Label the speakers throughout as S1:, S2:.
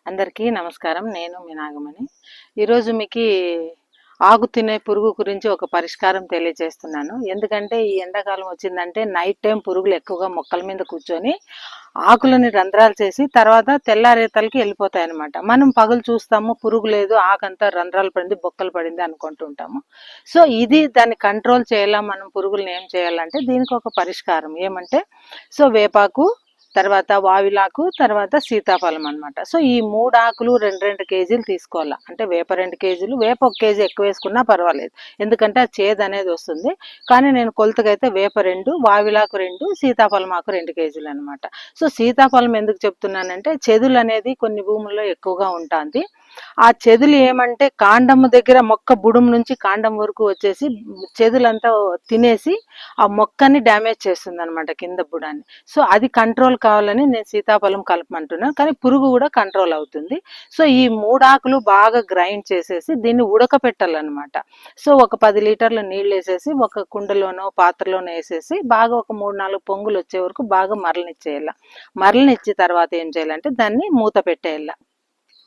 S1: అందరికీ నమస్కారం. నేను మీ నాగమణి. ఈరోజు మీకు ఆకు తినే పురుగు గురించి ఒక పరిష్కారం తెలియజేస్తున్నాను. ఎందుకంటే ఈ ఎండాకాలం వచ్చిందంటే నైట్ టైం పురుగులు ఎక్కువగా మొక్కల మీద కూర్చొని ఆకులని రంధ్రాలు చేసి తర్వాత తెల్లారేతలకి వెళ్ళిపోతాయన్నమాట. మనం పగలు చూస్తాము పురుగు లేదు, ఆకంతా రంధ్రాలు పడింది, బొక్కలు పడింది అనుకుంటుంటాము. సో ఇది దాన్ని కంట్రోల్ చేయాలా, మనం పురుగుల్ని ఏం చేయాలంటే దీనికి ఒక పరిష్కారం ఏమంటే వేపాకు, తర్వాత వావిలాకు, తర్వాత సీతాఫలం అనమాట. సో ఈ 3 ఆకులు 2 కేజీలు తీసుకోవాలా. అంటే వేప 2 కేజీలు, వేప 1 కేజీ ఎక్కువ వేసుకున్నా పర్వాలేదు, ఎందుకంటే ఆ చేదు అనేది వస్తుంది. కానీ నేను కొలతగా అయితే వేప 2, వావిలాకు 2, సీతాఫలం ఆకు 2 కేజీలు అనమాట. సో సీతాఫలం ఎందుకు చెప్తున్నానంటే చెదులు అనేది కొన్ని భూముల్లో ఎక్కువగా ఉంటుంది. ఆ చెదులు ఏమంటే కాండము దగ్గర మొక్క బుడుం నుంచి కాండం వరకు వచ్చేసి చెదులంతా తినేసి ఆ మొక్కని డ్యామేజ్ చేస్తుంది అనమాట, కింద బుడాన్ని. సో అది కంట్రోల్ కావాలని నేను సీతాఫలం కలపమంటున్నాను, కానీ పురుగు కూడా కంట్రోల్ అవుతుంది. సో ఈ 3 ఆకులు బాగా గ్రైండ్ చేసేసి దీన్ని ఉడకపెట్టాలన్నమాట. సో ఒక 10 లీటర్ల నీళ్ళు వేసేసి ఒక కుండలోనో పాత్రలోనో వేసేసి బాగా ఒక 3-4 పొంగులు వచ్చే వరకు బాగా మరలనిచ్చేయాల. మరలనిచ్చిన తర్వాత ఏం చేయాలంటే దాన్ని మూత పెట్టేయాల.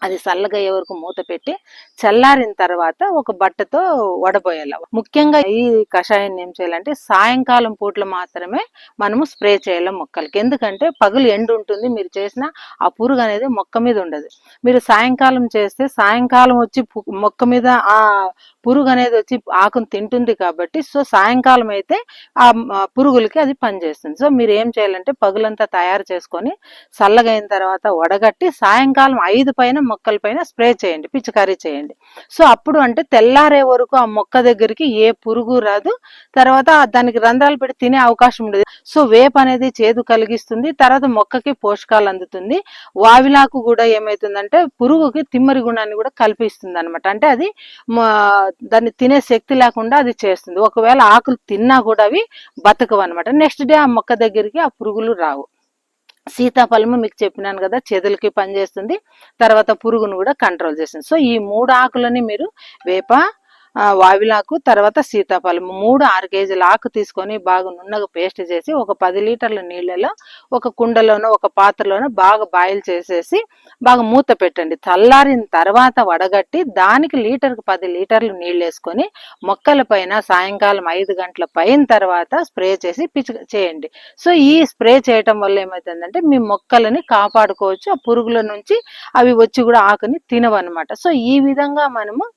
S1: అది చల్లగా అయ్యే వరకు మూత పెట్టి చల్లారిన తర్వాత ఒక బట్టతో వడబోయాల. ముఖ్యంగా ఈ కషాయాన్ని ఏం చేయాలంటే సాయంకాలం పూట్ల మాత్రమే మనము స్ప్రే చేయాలి మొక్కలకి. ఎందుకంటే పగులు ఎండు ఉంటుంది, మీరు చేసిన ఆ పురుగు అనేది మొక్క మీద ఉండదు. మీరు సాయంకాలం చేస్తే సాయంకాలం వచ్చి మొక్క మీద ఆ పురుగు అనేది వచ్చి ఆకును తింటుంది కాబట్టి సో సాయంకాలం అయితే ఆ పురుగులకి అది పనిచేస్తుంది. సో మీరు ఏం చేయాలంటే పగులంతా తయారు చేసుకొని చల్లగైన తర్వాత వడగట్టి సాయంకాలం 5 పైన మొక్కల పైన స్ప్రే చేయండి, పిచికారీ చేయండి. సో అప్పుడు అంటే తెల్లారే వరకు ఆ మొక్క దగ్గరికి ఏ పురుగు రాదు, తర్వాత దానికి రంధ్రాలు పెట్టి తినే అవకాశం ఉండదు. సో వేప అనేది చేదు కలిగిస్తుంది, తర్వాత మొక్కకి పోషకాలు అందుతుంది. వావిలాకు కూడా ఏమైతుందంటే పురుగుకి తిమ్మరి గుణాన్ని కూడా కల్పిస్తుంది అనమాట. అంటే అది దాన్ని తినే శక్తి లేకుండా అది చేస్తుంది. ఒకవేళ ఆకులు తిన్నా కూడా అవి బతకవు అనమాట. నెక్స్ట్ డే ఆ మొక్క దగ్గరికి ఆ పురుగులు రావు. సీతాఫలము మీకు చెప్పినాను కదా, చెదులకి పనిచేస్తుంది, తర్వాత పురుగును కూడా కంట్రోల్ చేస్తుంది. సో ఈ 3 ఆకులని మీరు వేప, వావిలాకు, తర్వాత సీతాఫలం 3 6 కేజీల ఆకు తీసుకొని బాగా నున్నగా పేస్ట్ చేసి ఒక 10 లీటర్ల నీళ్ళలో ఒక కుండలోనో ఒక పాత్రలోనో బాగా బాయిల్ చేసేసి బాగా మూత పెట్టండి. చల్లారిన తర్వాత వడగట్టి దానికి లీటర్కి 10 లీటర్లు నీళ్ళు వేసుకొని మొక్కల పైన సాయంకాలం 5 గంటల పైన తర్వాత స్ప్రే చేసి చేయండి. సో ఈ స్ప్రే చేయటం వల్ల ఏమవుతుందంటే మీ మొక్కలని కాపాడుకోవచ్చు, ఆ పురుగుల నుంచి అవి వచ్చి కూడా ఆకుని తినవన్నమాట. సో ఈ విధంగా మనము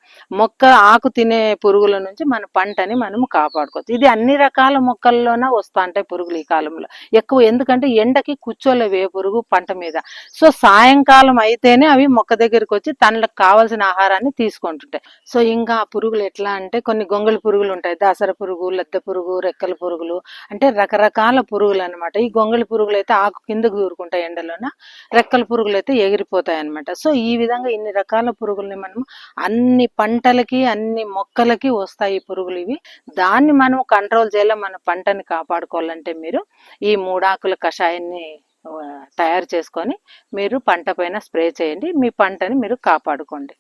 S1: మొక్క ఆకు తినే పురుగుల నుంచి మన పంటని మనము కాపాడుకోవచ్చు. ఇది అన్ని రకాల మొక్కల్లోనే వస్తూ ఉంటాయి పురుగులు ఈ కాలంలో ఎక్కువ, ఎందుకంటే ఎండకి కూర్చోలేవు ఏ పురుగు పంట మీద. సో సాయంకాలం అయితేనే అవి మొక్క దగ్గరికి వచ్చి తనకు కావాల్సిన ఆహారాన్ని తీసుకుంటుంటాయి. సో ఇంకా ఆ పురుగులు ఎట్లా అంటే కొన్ని గొంగళి పురుగులు ఉంటాయి, దాసర పురుగు, లద్దె పురుగు, రెక్కల పురుగులు, అంటే రకరకాల పురుగులు అనమాట. ఈ గొంగళి పురుగులు అయితే ఆకు కిందకు దూరుకుంటాయి ఎండలోన, రెక్కల పురుగులు అయితే ఎగిరిపోతాయి అనమాట. సో ఈ విధంగా ఇన్ని రకాల పురుగుల్ని మనం అన్ని పంటలకి అన్ని మొక్కలకి వస్తాయి ఈ పురుగులు. ఇవి దాన్ని మనం కంట్రోల్ చేయాలి, మన పంటని కాపాడుకోవాలంటే మీరు ఈ 3 ఆకుల కషాయాన్ని తయారు చేసుకొని మీరు పంట పైన స్ప్రే చేయండి, మీ పంటని మీరు కాపాడుకోండి.